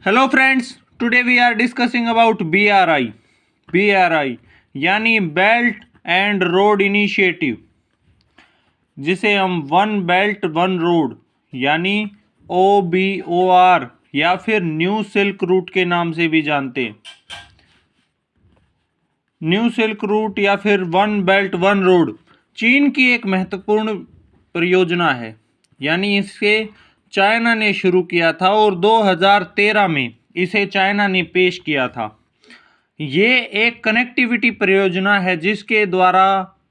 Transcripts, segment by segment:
Hello friends, today we are discussing about BRI यानी belt and road initiative, जिसे हम one belt one road यानी OBOR या फिर न्यू सिल्क रूट के नाम से भी जानते हैं। न्यू सिल्क रूट या फिर वन बेल्ट वन रोड चीन की एक महत्वपूर्ण परियोजना है, यानी इसे चाइना ने शुरू किया था और 2013 में इसे चाइना ने पेश किया था। ये एक कनेक्टिविटी परियोजना है जिसके द्वारा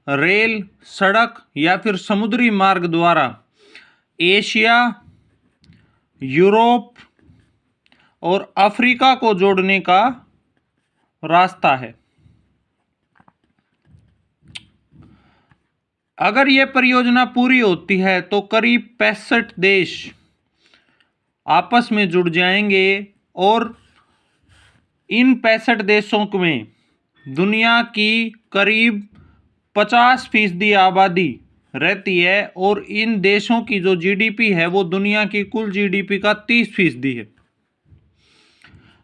रेल, सड़क या फिर समुद्री मार्ग द्वारा एशिया, यूरोप और अफ्रीका को जोड़ने का रास्ता है। अगर यह परियोजना पूरी होती है तो करीब 65 देश आपस में जुड़ जाएंगे और इन 65 देशों में दुनिया की करीब 50% आबादी रहती है और इन देशों की जो GDP है वो दुनिया की कुल GDP का 30% है।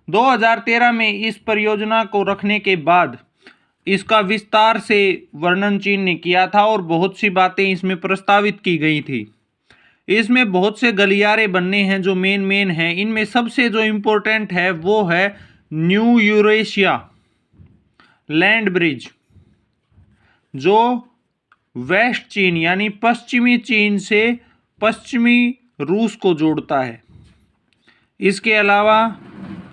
2013 में इस परियोजना को रखने के बाद इसका विस्तार से वर्णन चीन ने किया था और बहुत सी बातें इसमें प्रस्तावित की गई थी। इसमें बहुत से गलियारे बनने हैं जो मेन हैं। इनमें सबसे जो इम्पोर्टेंट है वो है न्यू यूरेशिया लैंड ब्रिज, जो वेस्ट चीन यानी पश्चिमी चीन से पश्चिमी रूस को जोड़ता है। इसके अलावा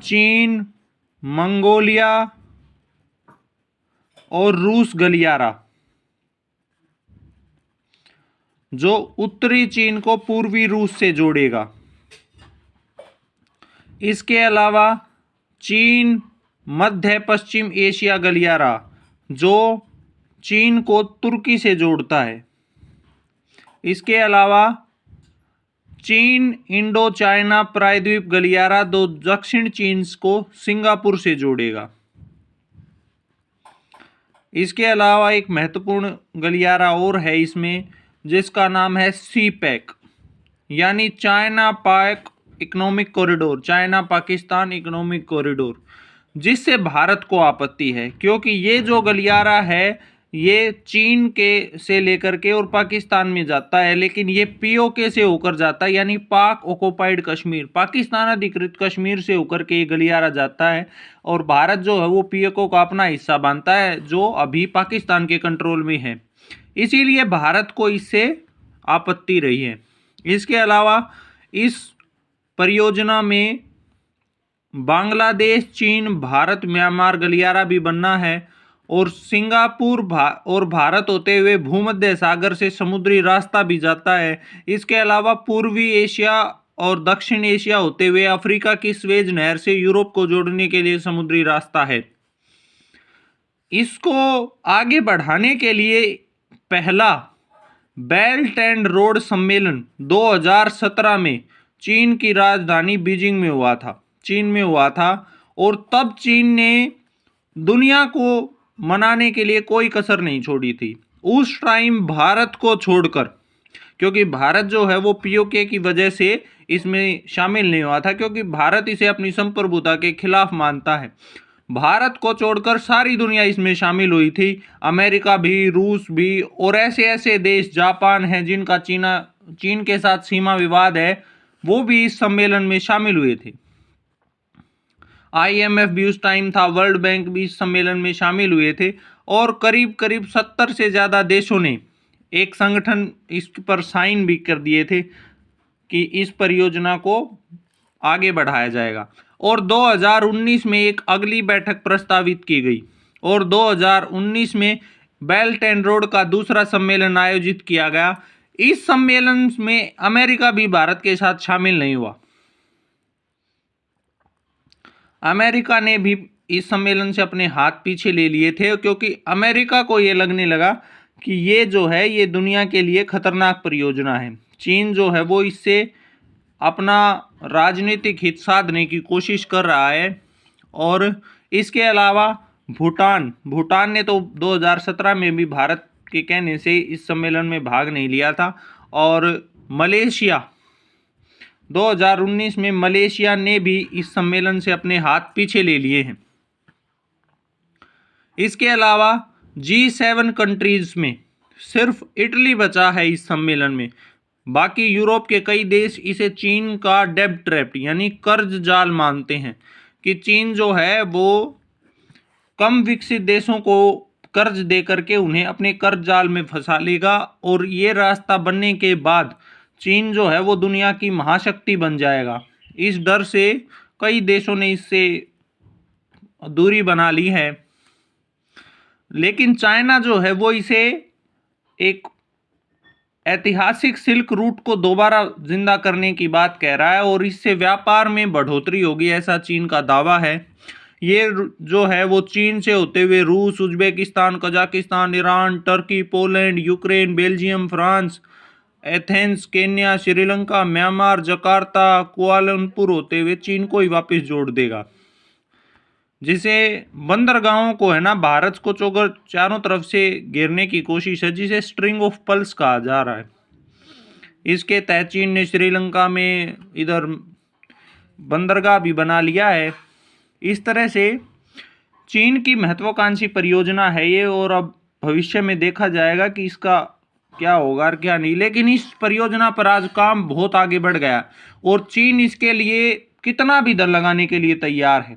चीन, मंगोलिया और रूस गलियारा, जो उत्तरी चीन को पूर्वी रूस से जोड़ेगा। इसके अलावा चीन मध्य पश्चिम एशिया गलियारा, जो चीन को तुर्की से जोड़ता है। इसके अलावा चीन इंडो चाइना प्रायद्वीप गलियारा, जो दक्षिण चीन को सिंगापुर से जोड़ेगा। इसके अलावा एक महत्वपूर्ण गलियारा और है इसमें, जिसका नाम है CPEC यानी चाइना पाक economic corridor, China Pakistan economic corridor, जिससे भारत को आपत्ति है क्योंकि ये जो गलियारा है ये चीन के से लेकर के और पाकिस्तान में जाता है, लेकिन ये POK से होकर जाता है, यानी पाक ऑक्युपाइड कश्मीर, पाकिस्तान अधिकृत कश्मीर से होकर के ये गलियारा जाता है और भारत जो है वो POK का अपना हिस्सा मानता है जो अभी पाकिस्तान के कंट्रोल में है। इसीलिए भारत को इससे आपत्ति रही है। इसके अलावा इस परियोजना में बांग्लादेश, चीन, भारत, म्यांमार गलियारा भी बनना है और सिंगापुर और भारत होते हुए भूमध्य सागर से समुद्री रास्ता भी जाता है। इसके अलावा पूर्वी एशिया और दक्षिण एशिया होते हुए अफ्रीका की स्वेज नहर से यूरोप को जोड़ने के लिए समुद्री रास्ता है। इसको आगे बढ़ाने के लिए पहला बेल्ट एंड रोड सम्मेलन 2017 में चीन की राजधानी बीजिंग में हुआ था और तब चीन ने दुनिया को मनाने के लिए कोई कसर नहीं छोड़ी थी। उस टाइम भारत को छोड़कर, क्योंकि भारत जो है वो POK की वजह से इसमें शामिल नहीं हुआ था, क्योंकि भारत इसे अपनी संप्रभुता के खिलाफ मानता है। भारत को छोड़कर सारी दुनिया इसमें शामिल हुई थी, अमेरिका भी, रूस भी और ऐसे ऐसे देश, जापान है जिनका चीन के साथ सीमा विवाद है, वो भी इस सम्मेलन में शामिल हुए थे। IMF भी उस टाइम था, वर्ल्ड बैंक भी इस सम्मेलन में शामिल हुए थे और करीब 70 से ज़्यादा देशों ने एक संगठन इस पर साइन भी कर दिए थे कि इस परियोजना को आगे बढ़ाया जाएगा। और 2019 में एक अगली बैठक प्रस्तावित की गई और 2019 में बेल्ट एंड रोड का दूसरा सम्मेलन आयोजित किया गया। इस सम्मेलन में अमेरिका भी भारत के साथ शामिल नहीं हुआ। अमेरिका ने भी इस सम्मेलन से अपने हाथ पीछे ले लिए थे, क्योंकि अमेरिका को ये लगने लगा कि ये जो है ये दुनिया के लिए खतरनाक परियोजना है। चीन जो है वो इससे अपना राजनीतिक हित साधने की कोशिश कर रहा है। और इसके अलावा भूटान ने तो 2017 में भी भारत के कहने से इस सम्मेलन में भाग नहीं लिया था। और 2019 में मलेशिया ने भी इस सम्मेलन से अपने हाथ पीछे ले लिए हैं। इसके अलावा G7 कंट्रीज में सिर्फ इटली बचा है इस सम्मेलन में। बाकी यूरोप के कई देश इसे चीन का डेब्ट ट्रैप यानी कर्ज जाल मानते हैं कि चीन जो है वो कम विकसित देशों को कर्ज दे करके उन्हें अपने कर्ज जाल में फंसा लेगा, और ये रास्ता बनने के बाद चीन जो है वो दुनिया की महाशक्ति बन जाएगा। इस डर से कई देशों ने इससे दूरी बना ली है। लेकिन चाइना जो है वो इसे एक ऐतिहासिक सिल्क रूट को दोबारा जिंदा करने की बात कह रहा है और इससे व्यापार में बढ़ोतरी होगी, ऐसा चीन का दावा है। ये जो है वो चीन से होते हुए रूस, Uzbekistan, Kazakhstan, Iran, Turkey, Poland, Ukraine, Belgium, France, Athens, Kenya, Sri Lanka, Myanmar, Jakarta, Kuala Lumpur होते हुए चीन को ही वापस जोड़ देगा, जिसे बंदरगाहों को है ना भारत को चारों तरफ से घेरने की कोशिश है, जिसे स्ट्रिंग ऑफ पल्स कहा जा रहा है। इसके तहत चीन ने श्रीलंका में इधर बंदरगाह भी बना लिया है। इस तरह से चीन की महत्वाकांक्षी परियोजना है ये, और अब भविष्य में देखा जाएगा कि इसका क्या होगा और क्या नहीं। लेकिन इस परियोजना पर आज काम बहुत आगे बढ़ गया और चीन इसके लिए कितना भी दर लगाने के लिए तैयार है।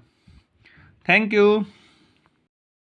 Thank you.